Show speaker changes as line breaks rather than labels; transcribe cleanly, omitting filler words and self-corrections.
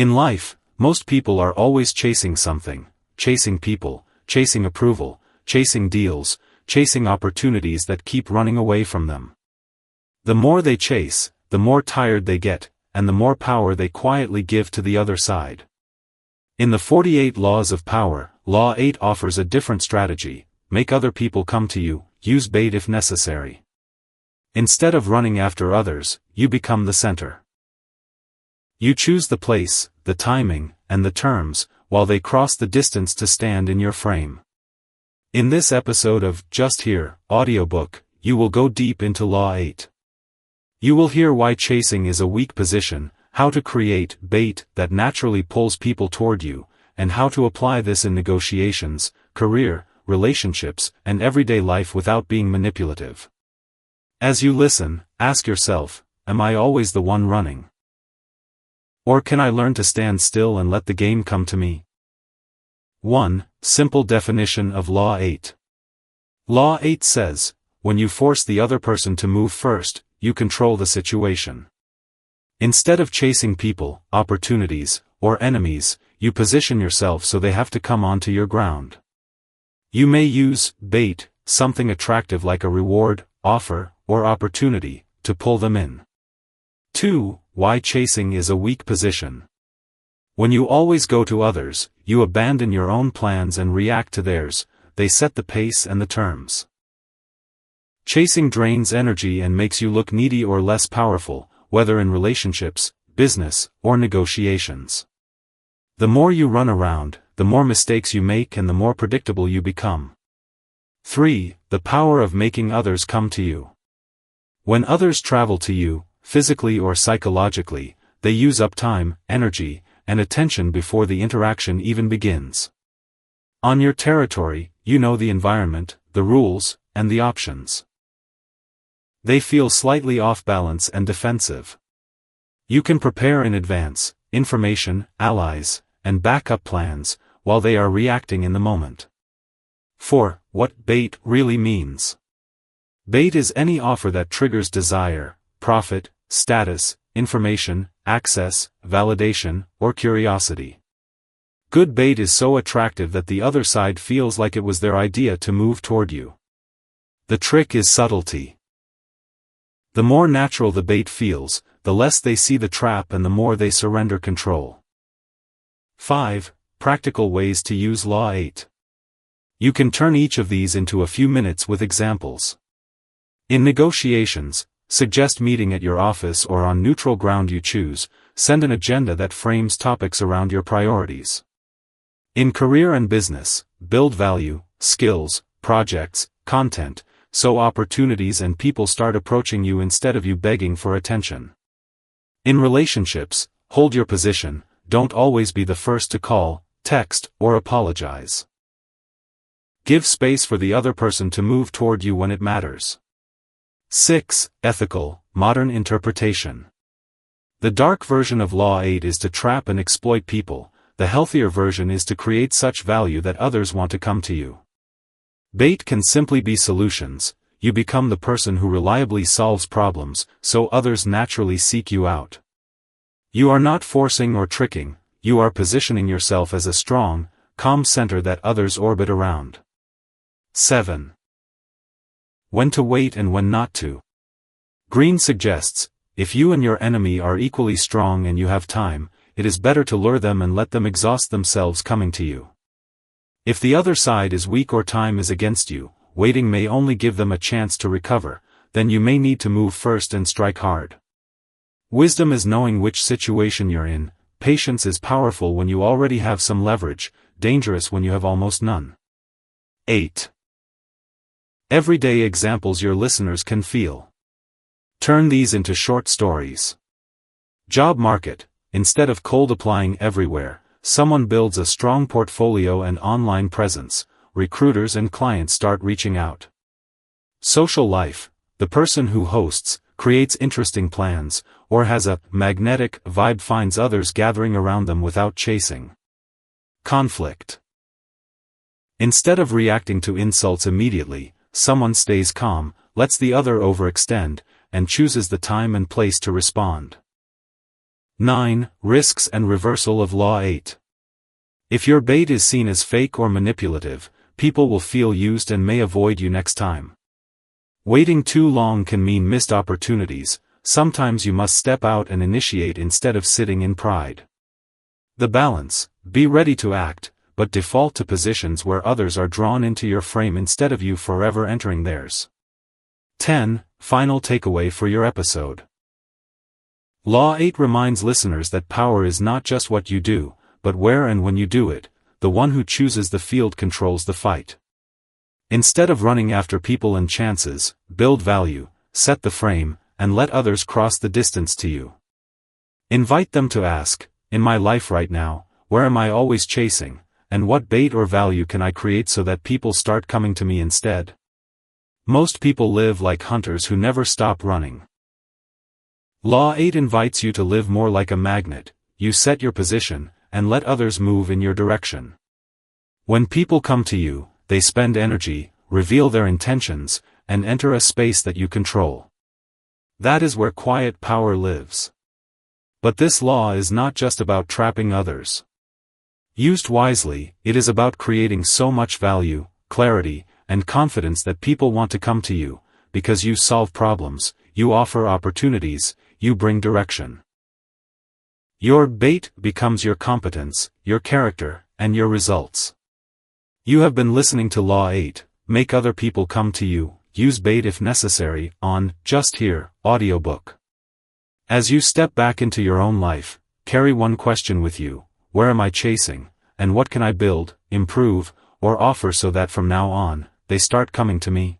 In life, most people are always chasing something, chasing people, chasing approval, chasing deals, chasing opportunities that keep running away from them. The more they chase, the more tired they get, and the more power they quietly give to the other side. In the 48 Laws of Power, Law 8 offers a different strategy: make other people come to you, use bait if necessary. Instead of running after others, you become the center. You choose the place, the timing, and the terms, while they cross the distance to stand in your frame. In this episode of Just Here, audiobook, you will go deep into Law 8. You will hear why chasing is a weak position, how to create bait that naturally pulls people toward you, and how to apply this in negotiations, career, relationships, and everyday life without being manipulative. As you listen, ask yourself, am I always the one running? Or can I learn to stand still and let the game come to me? 1. Simple definition of Law 8. Law 8 says, when you force the other person to move first, you control the situation. Instead of chasing people, opportunities, or enemies, you position yourself so they have to come onto your ground. You may use bait, something attractive like a reward, offer, or opportunity, to pull them in. 2. Why chasing is a weak position. When you always go to others, you abandon your own plans and react to theirs. They set the pace and the terms. Chasing drains energy and makes you look needy or less powerful, whether in relationships, business, or negotiations. The more you run around, the more mistakes you make and the more predictable you become. 3. The power of making others come to you. When others travel to you, physically or psychologically, they use up time, energy, and attention before the interaction even begins. On your territory, you know the environment, the rules, and the options. They feel slightly off balance and defensive. You can prepare in advance, information, allies, and backup plans, while they are reacting in the moment. 4. What bait really means. Bait is any offer that triggers desire, profit, status, information, access, validation, or curiosity. Good bait is so attractive that the other side feels like it was their idea to move toward you. The trick is subtlety. The more natural the bait feels, the less they see the trap and the more they surrender control. 5. Practical ways to use Law 8. You can turn each of these into a few minutes with examples. In negotiations, suggest meeting at your office or on neutral ground you choose. Send an agenda that frames topics around your priorities. In career and business, build value, skills, projects, content, so opportunities and people start approaching you instead of you begging for attention. In relationships, hold your position, don't always be the first to call, text, or apologize. Give space for the other person to move toward you when it matters. 6. Ethical, modern interpretation. The dark version of Law 8 is to trap and exploit people. The healthier version is to create such value that others want to come to you. Bait can simply be solutions. You become the person who reliably solves problems, so others naturally seek you out. You are not forcing or tricking, you are positioning yourself as a strong, calm center that others orbit around. 7. When to wait and when not to. Greene suggests, if you and your enemy are equally strong and you have time, it is better to lure them and let them exhaust themselves coming to you. If the other side is weak or time is against you, waiting may only give them a chance to recover, then you may need to move first and strike hard. Wisdom is knowing which situation you're in. Patience is powerful when you already have some leverage, dangerous when you have almost none. 8. Everyday examples your listeners can feel. Turn these into short stories. Job market. Instead of cold applying everywhere, someone builds a strong portfolio and online presence. Recruiters and clients start reaching out. Social life. The person who hosts, creates interesting plans, or has a magnetic vibe finds others gathering around them without chasing. Conflict. Instead of reacting to insults immediately, someone stays calm, lets the other overextend, and chooses the time and place to respond. 9. Risks and reversal of Law 8. If your bait is seen as fake or manipulative, people will feel used and may avoid you next time. Waiting too long can mean missed opportunities. Sometimes you must step out and initiate instead of sitting in pride. The balance: be ready to act, but default to positions where others are drawn into your frame instead of you forever entering theirs. 10. Final takeaway for your episode. Law 8 reminds listeners that power is not just what you do, but where and when you do it. The one who chooses the field controls the fight. Instead of running after people and chances, build value, set the frame, and let others cross the distance to you. Invite them to ask, in my life right now, where am I always chasing, and what bait or value can I create so that people start coming to me instead? Most people live like hunters who never stop running. Law 8 invites you to live more like a magnet. You set your position, and let others move in your direction. When people come to you, they spend energy, reveal their intentions, and enter a space that you control. That is where quiet power lives. But this law is not just about trapping others. Used wisely, it is about creating so much value, clarity, and confidence that people want to come to you, because you solve problems, you offer opportunities, you bring direction. Your bait becomes your competence, your character, and your results. You have been listening to Law 8, make other people come to you, use bait if necessary, on Just Here, audiobook. As you step back into your own life, carry one question with you: where am I chasing, and what can I build, improve, or offer so that from now on, they start coming to me?